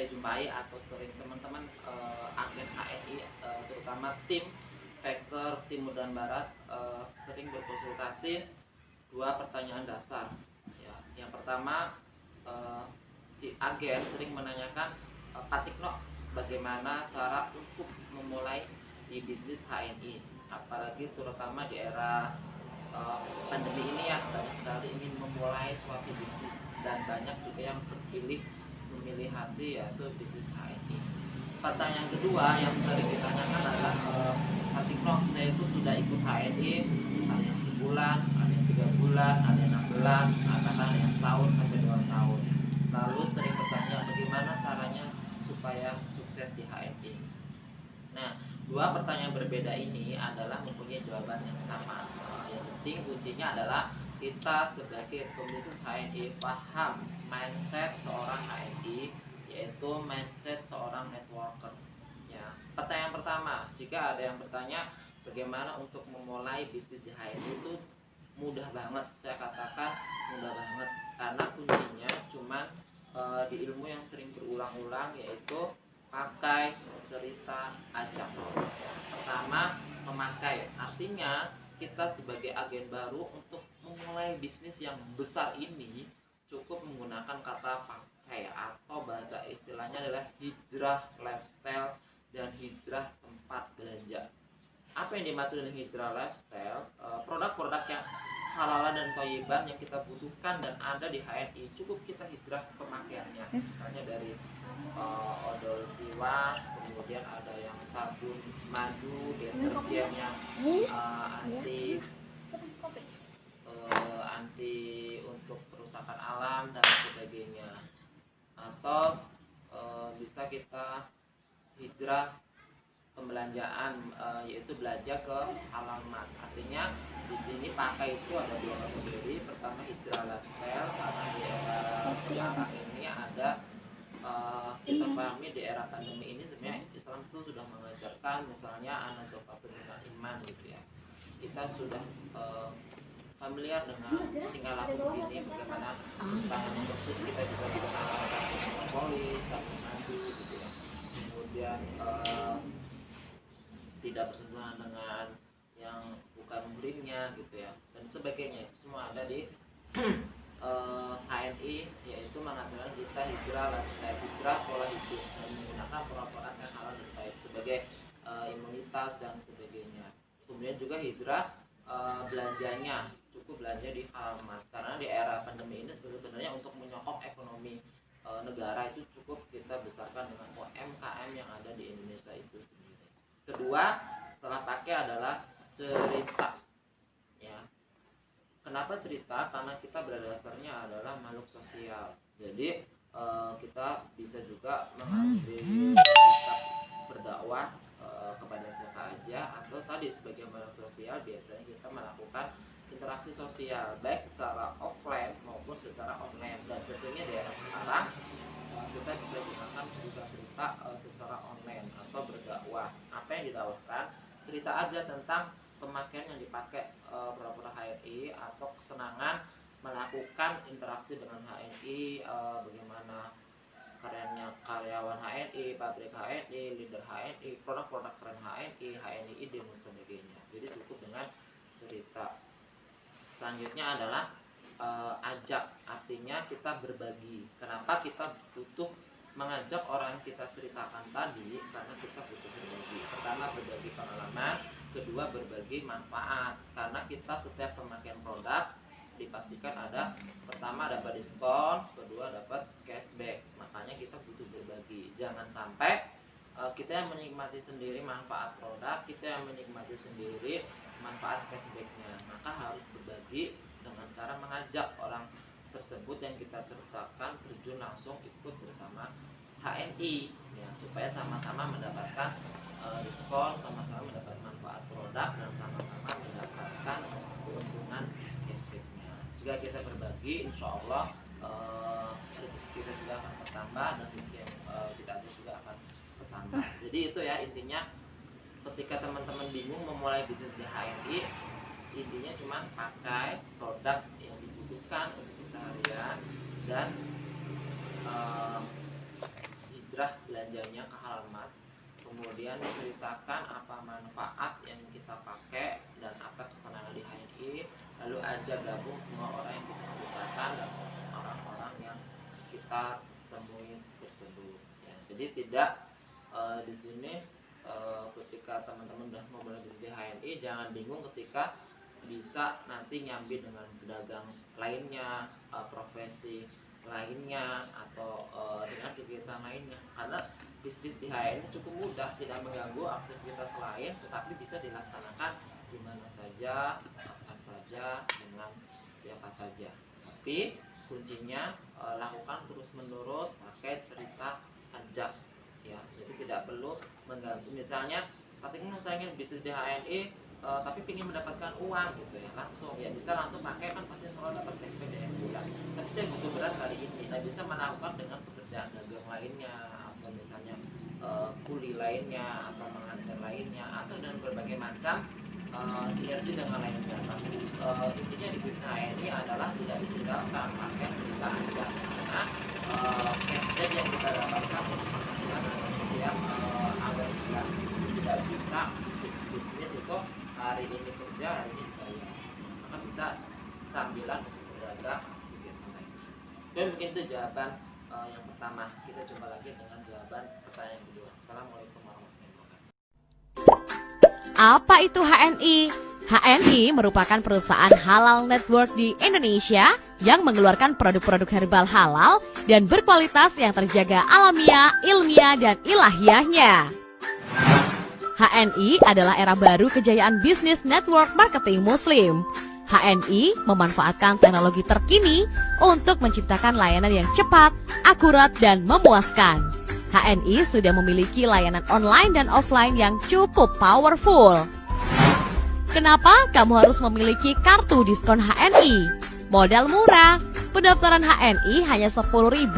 saya jumpai atau sering teman-teman agen HNI, terutama tim Factor Timur dan Barat, sering berkonsultasi dua pertanyaan dasar. Ya, yang pertama, si agen sering menanyakan, Pak Tikno, bagaimana cara untuk memulai di bisnis HNI, apalagi terutama di era pandemi ini ya, banyak sekali ingin memulai suatu bisnis dan banyak juga yang memilih hati yaitu bisnis HNI. Pertanyaan kedua yang sering ditanyakan adalah, Pak Tikno, saya itu sudah ikut HNI, ada yang sebulan, ada yang 3 bulan, ada yang 6 bulan, bahkan ada yang setahun sampai 2 tahun. Lalu sering bertanya bagaimana caranya supaya sukses di HNI. Nah, dua pertanyaan berbeda ini adalah mempunyai jawaban yang sama. Yang penting kuncinya adalah kita sebagai pembisnis HNI paham mindset seorang HNI, yaitu mindset seorang networker. Ya, pertanyaan pertama, jika ada yang bertanya bagaimana untuk memulai bisnis di HNI, itu mudah banget. Saya katakan mudah banget karena kuncinya cuman di ilmu yang sering berulang-ulang, yaitu pakai cerita ajak. Pertama, memakai, artinya kita sebagai agen baru untuk memulai bisnis yang besar ini cukup menggunakan kata pakai, atau bahasa istilahnya adalah hijrah lifestyle dan hijrah tempat belanja. Apa yang dimaksud dengan hijrah lifestyle? Produk-produk yang halal dan thayyiban yang kita butuhkan dan ada di HNI cukup kita hijrah pemakaiannya. Misalnya dari odol siwak, kemudian ada yang sabun madu, deterjen yang anti anti untuk kerusakan alam dan sebagainya. Atau bisa kita hijrah pembelanjaan, yaitu belanja ke halaman. Artinya di sini pakai itu ada dua kategori. Pertama, hijrah lifestyle, karena di era sekarang ini ada, kita pahami di era pandemi ini sebenarnya Islam itu sudah mengajarkan misalnya an-nadhafatu minal iman gitu ya. Kita sudah familiar dengan tingkah laku begini, bagaimana tangan yang bersih kita bisa menggunakan sabun polis, sabun mandi gitu ya. Kemudian tidak bersentuhan dengan yang bukan muhrimnya gitu ya, dan sebagainya. Itu semua ada di HNI, yaitu mengatakan kita hijrah lifestyle, hijrah pola hidup, dan menggunakan pola-pola yang halal dan baik sebagai imunitas dan sebagainya. Kemudian juga hijrah belanjanya, cukup belanja di halaman, karena di era pandemi ini sebenarnya untuk menyokong ekonomi negara itu cukup kita besarkan dengan UMKM yang ada di Indonesia itu sendiri. Kedua, setelah pakai adalah cerita. Ya, kenapa cerita? Karena kita pada dasarnya adalah makhluk sosial. Jadi kita bisa juga mengambil sikap berdakwah kepada siapa aja, atau tadi sebagai makhluk sosial biasanya kita melakukan interaksi sosial baik secara offline maupun secara online. Dan tentunya di era sekarang kita bisa gunakan cerita-cerita secara online atau berdakwah. Apa yang didakwahkan? Cerita aja tentang pemakaian yang dipakai pura-pura HNI, atau kesenangan melakukan interaksi dengan HNI, bagaimana kerennya karyawan HNI, pabrik HNI, leader HNI, produk-produk keren HNI, HNI dan sebagainya. Jadi cukup dengan cerita. Selanjutnya adalah ajak, artinya kita berbagi. Kenapa kita butuh mengajak orang yang kita ceritakan tadi? Karena kita butuh berbagi. Pertama, berbagi pengalaman. Kedua, berbagi manfaat. Karena kita setiap pemakaian produk dipastikan ada, pertama dapat diskon, kedua dapat cashback. Makanya kita butuh berbagi. Jangan sampai kita yang menikmati sendiri manfaat produk, kita yang menikmati sendiri manfaat cashbacknya. Maka harus berbagi dengan cara mengajak orang tersebut yang kita ceritakan terjun langsung ikut bersama HNI ya, supaya sama-sama mendapatkan diskon, sama-sama mendapat manfaat produk, dan sama-sama mendapatkan keuntungan cashbacknya. Jika kita berbagi, insya Allah rezeki kita juga akan bertambah, dan rezeki yang kita ada juga akan bertambah. Jadi itu ya intinya, ketika teman-teman bingung memulai bisnis di HNI, intinya cuma pakai produk yang dibutuhkan untuk keseharian dan hijrah hijrah belanjanya ke Halal, kemudian ceritakan apa manfaat yang kita pakai dan apa kesenangan di HNI, lalu ajak gabung semua orang yang kita ceritakan dan orang-orang yang kita temui tersebut ya. Jadi tidak di sini ketika teman-teman sudah memulai bisnis di HNI, jangan bingung ketika bisa nanti nyambi dengan pedagang lainnya, profesi lainnya, atau dengan kegiatan lainnya, karena bisnis di HNI cukup mudah, tidak mengganggu aktivitas lain, tetapi bisa dilaksanakan di mana saja, kapan saja, dengan siapa saja. Tapi kuncinya lakukan terus menerus, pakai cerita, ajak ya. Jadi tidak perlu mengganggu. Misalnya ketika saya ingin bisnis di HNI tapi ingin mendapatkan uang gitu ya, langsung ya bisa langsung pakai, kan pasti soal dapat cashback dari bulan. Tapi saya butuh beras kali ini, nah bisa melakukan dengan pekerjaan dagang lainnya, atau misalnya kuli lainnya, atau mengajar lainnya, atau dengan berbagai macam sinergi dengan lainnya. Tapi intinya di bisnis HNI adalah tidak ditinggalkan, pakai cerita aja, karena cashback yang kita dapatkan penghasilan ada setiap awal bulan. Tidak bisa bisnis itu hari ini kerja, hari ini dibayar, maka bisa sambilan untuk berdagang kegiatan lain. Oke, mungkin itu jawaban yang pertama. Kita coba lagi dengan jawaban pertanyaan yang kedua. Assalamualaikum warahmatullahi wabarakatuh. Apa itu HNI? HNI merupakan perusahaan halal network di Indonesia yang mengeluarkan produk-produk herbal halal dan berkualitas yang terjaga alamiah, ilmiah, dan ilahiyahnya. HNI adalah era baru kejayaan bisnis network marketing muslim. HNI memanfaatkan teknologi terkini untuk menciptakan layanan yang cepat, akurat, dan memuaskan. HNI sudah memiliki layanan online dan offline yang cukup powerful. Kenapa kamu harus memiliki kartu diskon HNI? Modal murah, pendaftaran HNI hanya 10.000.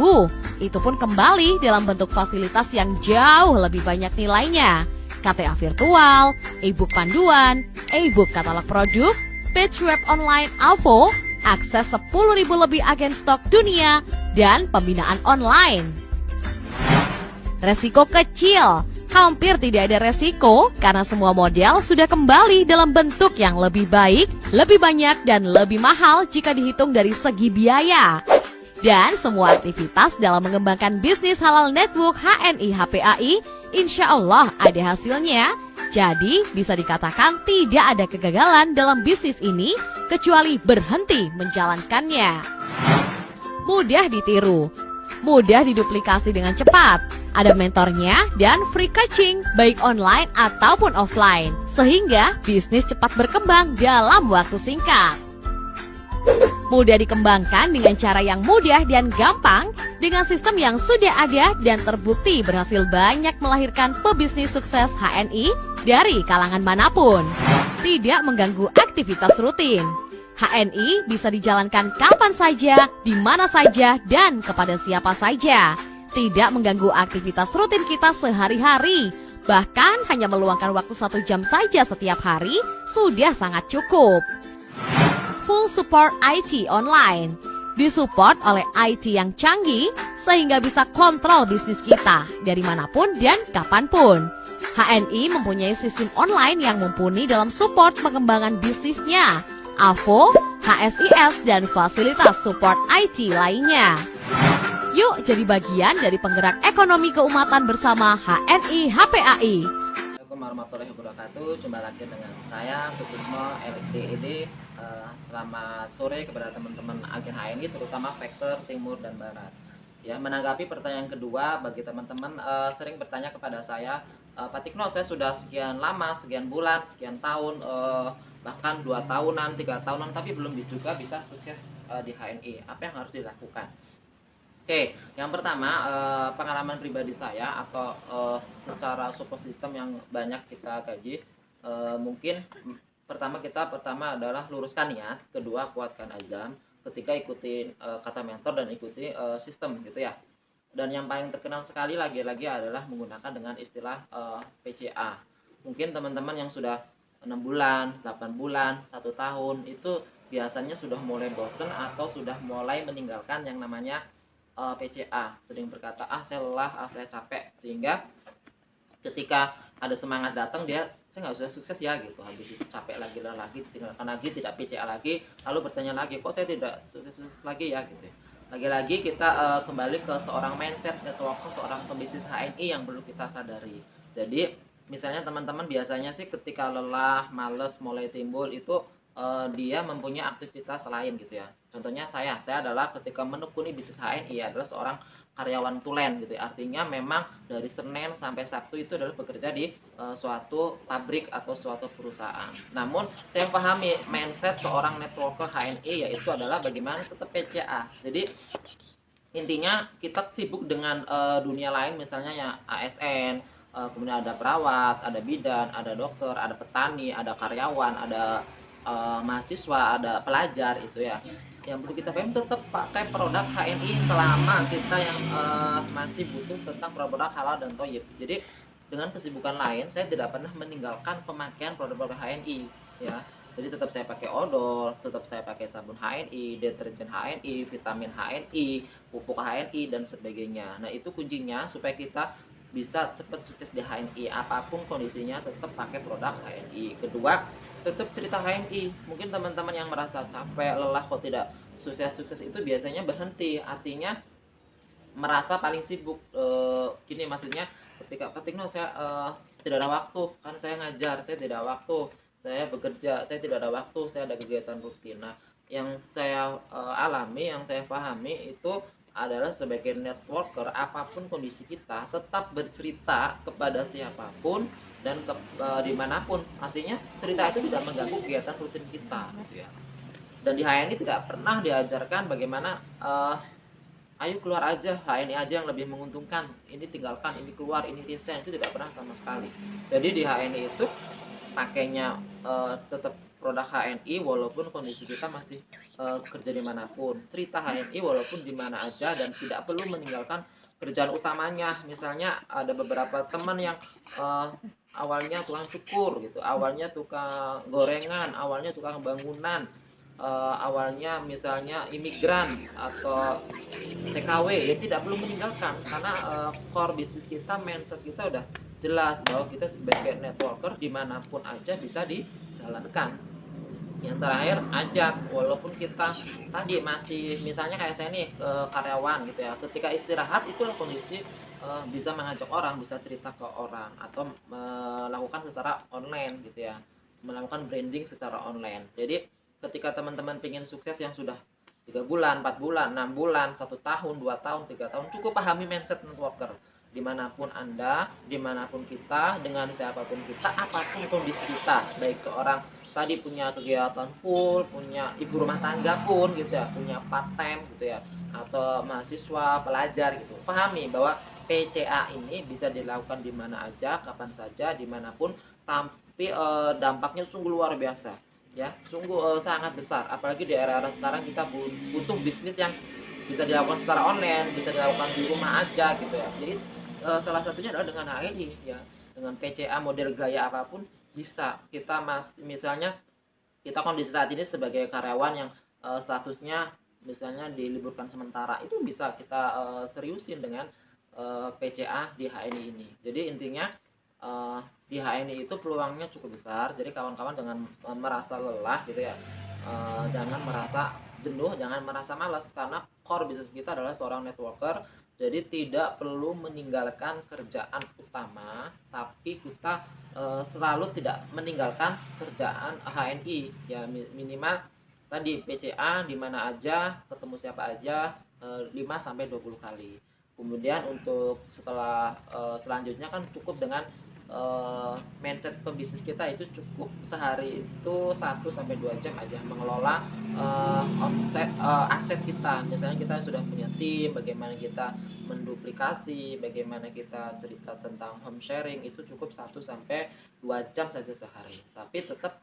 Itu pun kembali dalam bentuk fasilitas yang jauh lebih banyak nilainya. KTA virtual, e-book panduan, e-book katalog produk, page web online AVO, akses 10.000 lebih agen stok dunia, dan pembinaan online. Resiko kecil, hampir tidak ada resiko karena semua model sudah kembali dalam bentuk yang lebih baik, lebih banyak, dan lebih mahal jika dihitung dari segi biaya. Dan semua aktivitas dalam mengembangkan bisnis halal network HNI HPAI insya Allah ada hasilnya. Jadi bisa dikatakan tidak ada kegagalan dalam bisnis ini kecuali berhenti menjalankannya. Mudah ditiru, mudah diduplikasi dengan cepat, ada mentornya dan free coaching baik online ataupun offline, sehingga bisnis cepat berkembang dalam waktu singkat. Mudah dikembangkan dengan cara yang mudah dan gampang dengan sistem yang sudah ada dan terbukti berhasil banyak melahirkan pebisnis sukses HNI dari kalangan manapun. Tidak mengganggu aktivitas rutin. HNI bisa dijalankan kapan saja, di mana saja, dan kepada siapa saja. Tidak mengganggu aktivitas rutin kita sehari-hari. Bahkan hanya meluangkan waktu 1 jam saja setiap hari sudah sangat cukup. Full support IT online. Disupport oleh IT yang canggih sehingga bisa kontrol bisnis kita dari manapun dan kapanpun. HNI mempunyai sistem online yang mumpuni dalam support pengembangan bisnisnya, AVO, HSIS, dan fasilitas support IT lainnya. Yuk jadi bagian dari penggerak ekonomi keumatan bersama HNI HPAI. Assalamualaikum warahmatullahi wabarakatuh. Jumpa lagi dengan saya Sutikno LDED. Selamat sore kepada teman-teman agen HNI, terutama Vektor Timur dan Barat. Ya, menanggapi pertanyaan kedua, bagi teman-teman sering bertanya kepada saya, Pak Tikno, saya sudah sekian lama, sekian bulan, sekian tahun, bahkan 2 tahunan, 3 tahunan, tapi belum juga bisa sukses di HNI. Apa yang harus dilakukan? Oke, yang pertama pengalaman pribadi saya atau secara support system yang banyak kita kaji, mungkin pertama adalah luruskan niat, kedua kuatkan azam, ketiga ikuti kata mentor dan ikuti sistem gitu ya. Dan yang paling terkenal sekali lagi-lagi adalah menggunakan dengan istilah PCA. Mungkin teman-teman yang sudah 6 bulan, 8 bulan, 1 tahun itu biasanya sudah mulai bosen atau sudah mulai meninggalkan yang namanya PCA, sering berkata saya lelah, saya capek, sehingga ketika ada semangat datang dia, saya nggak usah sukses ya gitu, habis itu capek lagi, lelah lagi, tinggalkan lagi, tidak PCA lagi, lalu bertanya lagi, kok saya tidak sukses lagi ya gitu ya. Lagi-lagi kita kembali ke seorang mindset networker, seorang pembisnis HNI yang perlu kita sadari. Jadi misalnya teman-teman biasanya sih ketika lelah, males mulai timbul itu dia mempunyai aktivitas lain gitu ya. Contohnya saya adalah ketika menekuni bisnis HNI adalah seorang karyawan tulen gitu ya. Artinya memang dari Senin sampai Sabtu itu adalah bekerja di suatu pabrik atau suatu perusahaan. Namun saya pahami mindset seorang networker HNI yaitu adalah bagaimana tetap PCA. Jadi intinya kita sibuk dengan dunia lain, misalnya ya ASN, kemudian ada perawat, ada bidan, ada dokter, ada petani, ada karyawan, ada mahasiswa, ada pelajar itu ya. Yang perlu kita pahami tetap pakai produk HNI selama kita yang masih butuh tentang produk halal dan thayyib. Jadi dengan kesibukan lain saya tidak pernah meninggalkan pemakaian produk-produk HNI ya. Jadi tetap saya pakai odol, tetap saya pakai sabun HNI, deterjen HNI, vitamin HNI, pupuk HNI dan sebagainya. Nah, itu kuncinya supaya kita bisa cepat sukses di HNI, apapun kondisinya tetap pakai produk HNI. Kedua, tetap cerita HNI. Mungkin teman-teman yang merasa capek, lelah kok tidak sukses-sukses itu biasanya berhenti, artinya merasa paling sibuk. Gini maksudnya, ketika no saya tidak ada waktu, kan saya ngajar, saya tidak ada waktu, saya bekerja, saya tidak ada waktu, saya ada kegiatan rutin. Nah, yang saya alami, yang saya pahami itu adalah sebagai networker, apapun kondisi kita tetap bercerita kepada siapapun dan dimanapun. Artinya cerita itu tidak mengganggu kegiatan rutin kita gitu ya. Dan di HNI tidak pernah diajarkan bagaimana ayo keluar aja, HNI aja yang lebih menguntungkan, ini tinggalkan, ini keluar, ini resign, itu tidak pernah sama sekali. Jadi di HNI itu pakainya tetap produk HNI walaupun kondisi kita masih kerja dimanapun, cerita HNI walaupun di mana aja, dan tidak perlu meninggalkan kerjaan utamanya. Misalnya ada beberapa teman yang awalnya tukang cukur gitu, awalnya tukang gorengan, awalnya tukang bangunan, awalnya misalnya imigran atau TKW, ya tidak perlu meninggalkan, karena core bisnis kita, mindset kita udah jelas bahwa kita sebagai networker dimanapun aja bisa dijalankan. Yang terakhir, ajak, walaupun kita tadi masih misalnya kayak saya nih karyawan gitu ya, ketika istirahat itulah kondisi bisa mengajak orang, bisa cerita ke orang, atau melakukan secara online gitu ya, melakukan branding secara online. Jadi ketika teman-teman ingin sukses yang sudah 3 bulan, 4 bulan, 6 bulan, 1 tahun, 2 tahun, 3 tahun, cukup pahami mindset networker. Dimanapun Anda, dimanapun kita, dengan siapapun kita, apapun kondisi kita, baik seorang tadi punya kegiatan full, punya ibu rumah tangga pun gitu ya, punya part time gitu ya, atau mahasiswa, pelajar gitu, pahami bahwa PCA ini bisa dilakukan di mana aja, kapan saja, dimanapun, tapi dampaknya sungguh luar biasa ya, sungguh sangat besar. Apalagi di era-era sekarang kita butuh bisnis yang bisa dilakukan secara online, bisa dilakukan di rumah aja gitu ya. Jadi salah satunya adalah dengan HNI ya, dengan PCA model gaya apapun bisa. Kita misalnya kita kondisi saat ini sebagai karyawan yang statusnya misalnya diliburkan sementara, itu bisa kita seriusin dengan PCA di HNI ini. Jadi intinya di HNI itu peluangnya cukup besar. Jadi kawan-kawan jangan merasa lelah gitu ya, jangan merasa jenuh, jangan merasa malas, karena core bisnis kita adalah seorang networker. Jadi tidak perlu meninggalkan kerjaan utama, tapi kita selalu tidak meninggalkan kerjaan HNI ya, minimal tadi PCA di mana aja, ketemu siapa aja 5-20 kali. Kemudian untuk setelah selanjutnya kan cukup dengan mindset pebisnis kita itu cukup sehari itu 1-2 jam aja mengelola omset aset kita. Misalnya kita sudah punya tim, bagaimana kita menduplikasi, bagaimana kita cerita tentang home sharing, itu cukup 1-2 jam saja sehari. Tapi tetap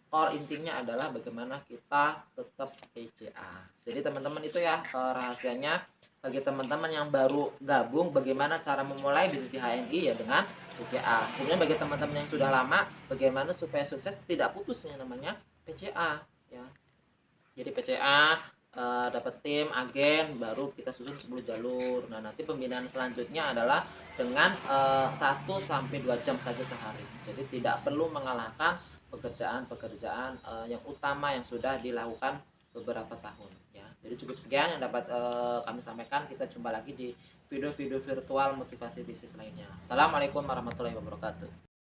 core intinya adalah bagaimana kita tetap PCA. Jadi teman-teman itu ya rahasianya. Bagi teman-teman yang baru gabung, bagaimana cara memulai bisnis di HNI ya dengan PCA. Kemudian bagi teman-teman yang sudah lama, bagaimana supaya sukses tidak putus yang namanya PCA ya. Jadi PCA dapat tim, agen, baru kita susun 10 jalur. Nah, nanti pembinaan selanjutnya adalah dengan 1 sampai 2 jam saja sehari. Jadi tidak perlu mengalahkan pekerjaan-pekerjaan yang utama yang sudah dilakukan beberapa tahun ya. Jadi cukup sekian yang dapat kami sampaikan. Kita jumpa lagi di video-video virtual motivasi bisnis lainnya. Assalamualaikum warahmatullahi wabarakatuh.